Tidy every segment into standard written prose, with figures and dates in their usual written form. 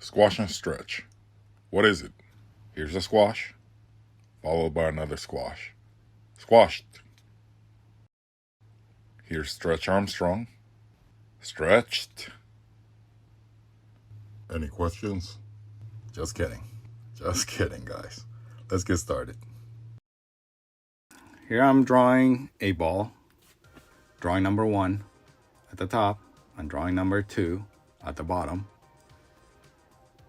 Squash and stretch. What is it? Here's a squash, followed by another squash. Squashed. Here's Stretch Armstrong. Stretched. Any questions? Just kidding. Just kidding, guys. Let's get started. Here I'm drawing a ball. Drawing number 1 at the top and drawing number 2 at the bottom.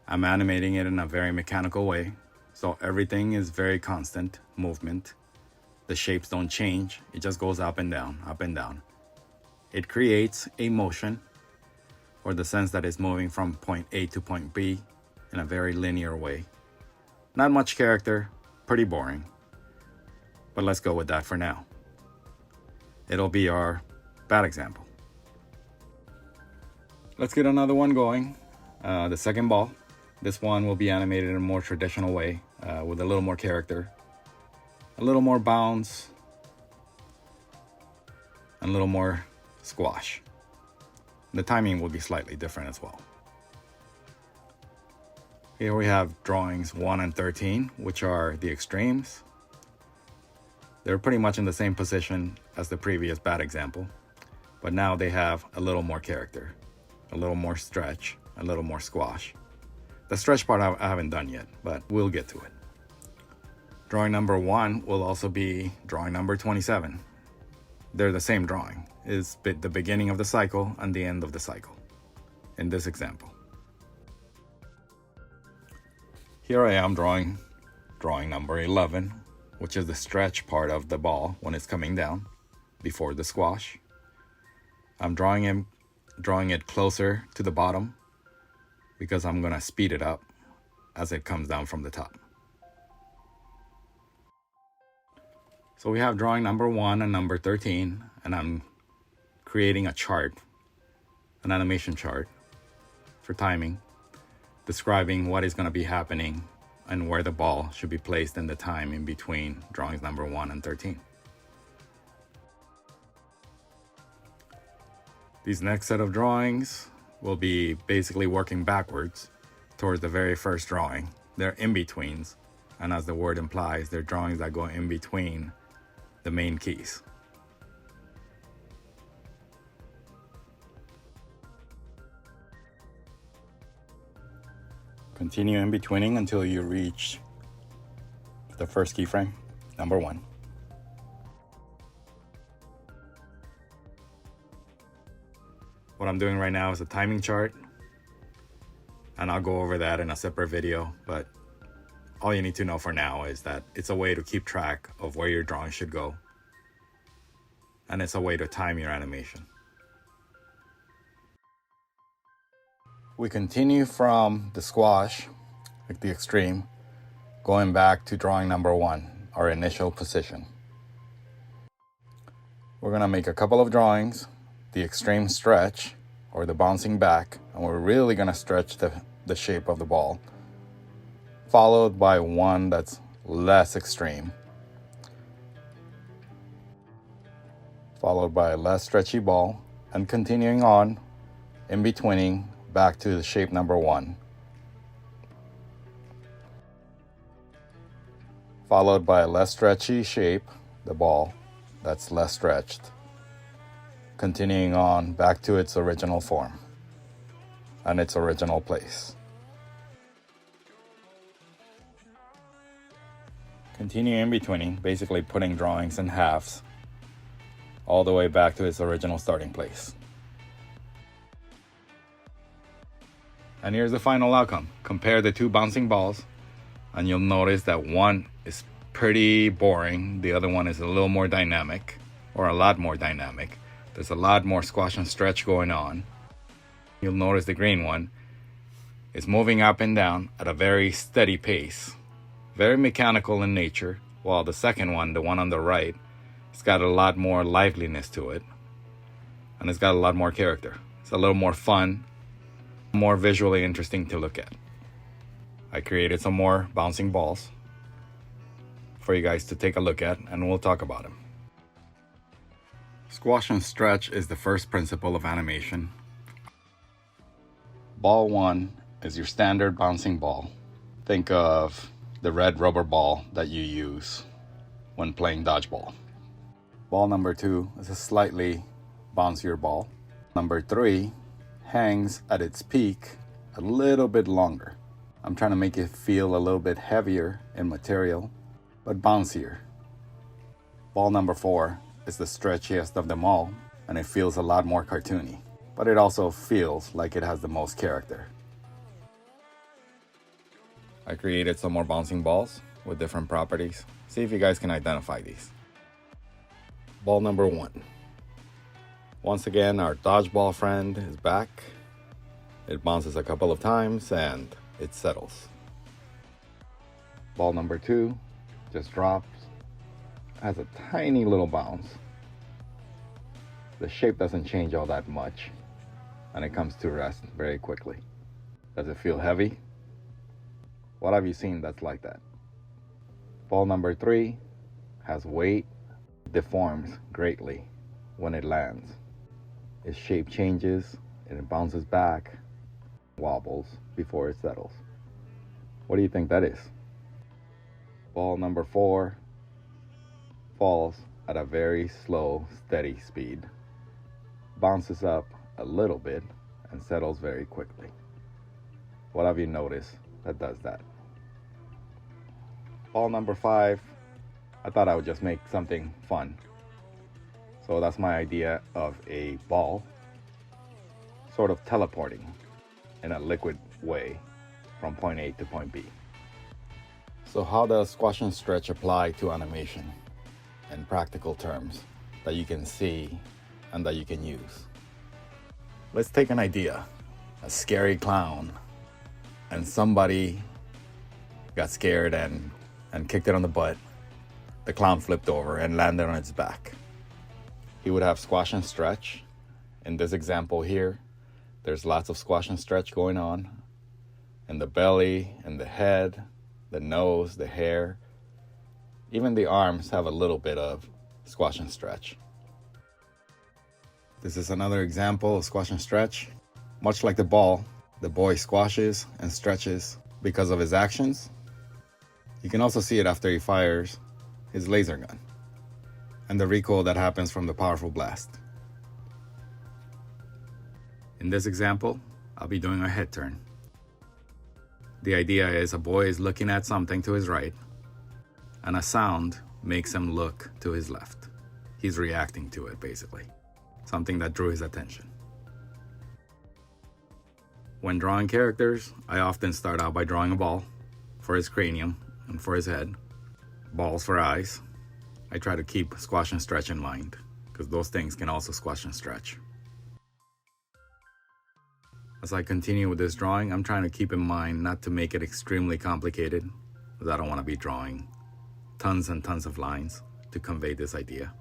I'm animating it in a very mechanical way, so everything is very constant movement. The shapes don't change, it just goes up and down, up and down. It creates a motion, or the sense that it's moving from point A to point B in a very linear way. Not much character, pretty boring, but let's go with that for now. It'll be our bad example. Let's get another one going. The second ball. This one will be animated in a more traditional way, with a little more character, a little more bounce, and a little more squash. The timing will be slightly different as well. Here we have drawings 1 and 13, which are the extremes. They're pretty much in the same position as the previous bad example, but now they have a little more character, a little more stretch, a little more squash. The stretch part I haven't done yet, but we'll get to it. Drawing number 1 will also be drawing number 27. They're the same drawing. It's the beginning of the cycle and the end of the cycle in this example. Here I am drawing number 11, which is the stretch part of the ball when it's coming down before the squash. I'm drawing it closer to the bottom because I'm gonna speed it up as it comes down from the top. So we have drawing number 1 and number 13, and I'm creating a chart, an animation chart for timing, describing what is gonna be happening and where the ball should be placed in the time in between drawings number 1 and 13. These next set of drawings will be basically working backwards towards the very first drawing. They're in-betweens, and as the word implies, they're drawings that go in between the main keys. Continue in-betweening until you reach the first keyframe, number 1. What I'm doing right now is a timing chart, and I'll go over that in a separate video, but all you need to know for now is that it's a way to keep track of where your drawing should go, and it's a way to time your animation. We continue from the squash, like the extreme, going back to drawing number 1, our initial position. We're gonna make a couple of drawings, the extreme stretch, or the bouncing back, and we're really gonna stretch the shape of the ball, followed by one that's less extreme, followed by a less stretchy ball, and continuing on, in-betweening, back to the shape number 1, followed by a less stretchy shape, the ball that's less stretched, continuing on back to its original form and its original place. Continue in betweening, basically putting drawings in halves all the way back to its original starting place. And here's the final outcome. Compare the two bouncing balls, and you'll notice that one is pretty boring. The other one is a little more dynamic, or a lot more dynamic. There's a lot more squash and stretch going on. You'll notice the green one is moving up and down at a very steady pace, very mechanical in nature, while the second one, the one on the right, it's got a lot more liveliness to it, and it's got a lot more character. It's a little more fun, more visually interesting to look at. I created some more bouncing balls for you guys to take a look at, and we'll talk about them. Squash and stretch is the first principle of animation. Ball 1 is your standard bouncing ball. Think of the red rubber ball that you use when playing dodgeball. Ball number 2 is a slightly bouncier ball. Number 3 hangs at its peak a little bit longer. I'm trying to make it feel a little bit heavier in material, but bouncier. Ball number 4 is the stretchiest of them all, and it feels a lot more cartoony, but it also feels like it has the most character. I created some more bouncing balls with different properties. See if you guys can identify these. Ball number 1. Once again, our dodgeball friend is back. It bounces a couple of times and it settles. Ball number 2 just drops, has a tiny little bounce. The shape doesn't change all that much, and it comes to rest very quickly. Does it feel heavy? What have you seen that's like that? Ball number 3 has weight, deforms greatly when it lands. Its shape changes and it bounces back, wobbles before it settles. What do you think that is? Ball number 4 falls at a very slow, steady speed, bounces up a little bit, and settles very quickly. What have you noticed that does that? Ball number 5, I thought I would just make something fun. So that's my idea of a ball sort of teleporting in a liquid way from point A to point B. So how does squash and stretch apply to animation in practical terms that you can see and that you can use? Let's take an idea, a scary clown, and somebody got scared and kicked it on the butt. The clown flipped over and landed on its back. He would have squash and stretch. In this example here, there's lots of squash and stretch going on in the belly, in the head, the nose, the hair. Even the arms have a little bit of squash and stretch. This is another example of squash and stretch. Much like the ball, the boy squashes and stretches because of his actions. You can also see it after he fires his laser gun and the recoil that happens from the powerful blast. In this example, I'll be doing a head turn. The idea is a boy is looking at something to his right, and a sound makes him look to his left. He's reacting to it, basically. Something that drew his attention. When drawing characters, I often start out by drawing a ball for his cranium and for his head, balls for eyes. I try to keep squash and stretch in mind, because those things can also squash and stretch. As I continue with this drawing, I'm trying to keep in mind not to make it extremely complicated, because I don't want to be drawing tons and tons of lines to convey this idea.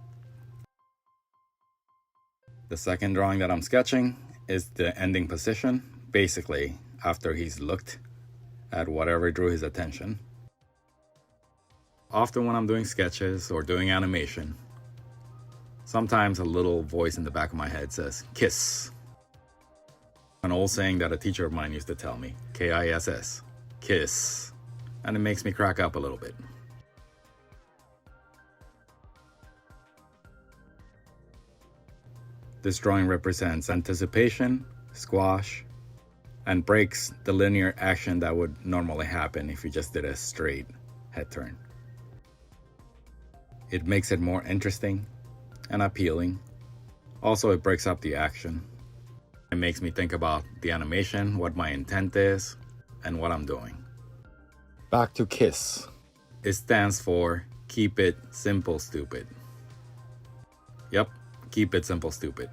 The second drawing that I'm sketching is the ending position, basically after he's looked at whatever drew his attention. Often when I'm doing sketches or doing animation, sometimes a little voice in the back of my head says, "Kiss." An old saying that a teacher of mine used to tell me, K-I-S-S, kiss. And it makes me crack up a little bit. This drawing represents anticipation, squash, and breaks the linear action that would normally happen if you just did a straight head turn. It makes it more interesting and appealing. Also, it breaks up the action. It makes me think about the animation, what my intent is, and what I'm doing. Back to KISS. It stands for Keep It Simple Stupid. Yep, keep it simple stupid.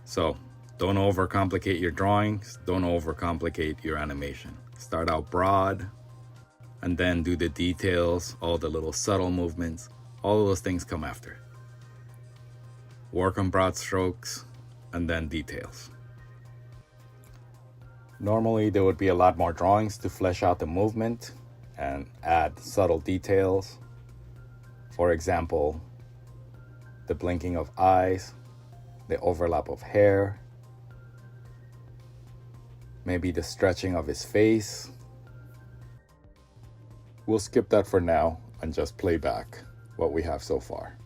So, don't overcomplicate your drawings, don't overcomplicate your animation. Start out broad, and then do the details, all the little subtle movements. All of those things come after. Work on broad strokes, and then details. Normally, there would be a lot more drawings to flesh out the movement and add subtle details. For example, the blinking of eyes, the overlap of hair, maybe the stretching of his face. We'll skip that for now and just play back what we have so far.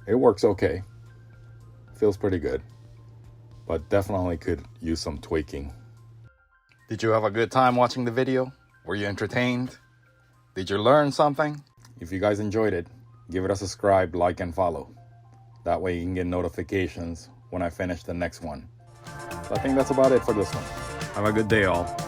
It works okay. Feels pretty good, but definitely could use some tweaking. Did you have a good time watching the video? Were you entertained? Did you learn something? If you guys enjoyed it, give it a subscribe, like, and follow. That way you can get notifications when I finish the next one. So I think that's about it for this one. Have a good day, all.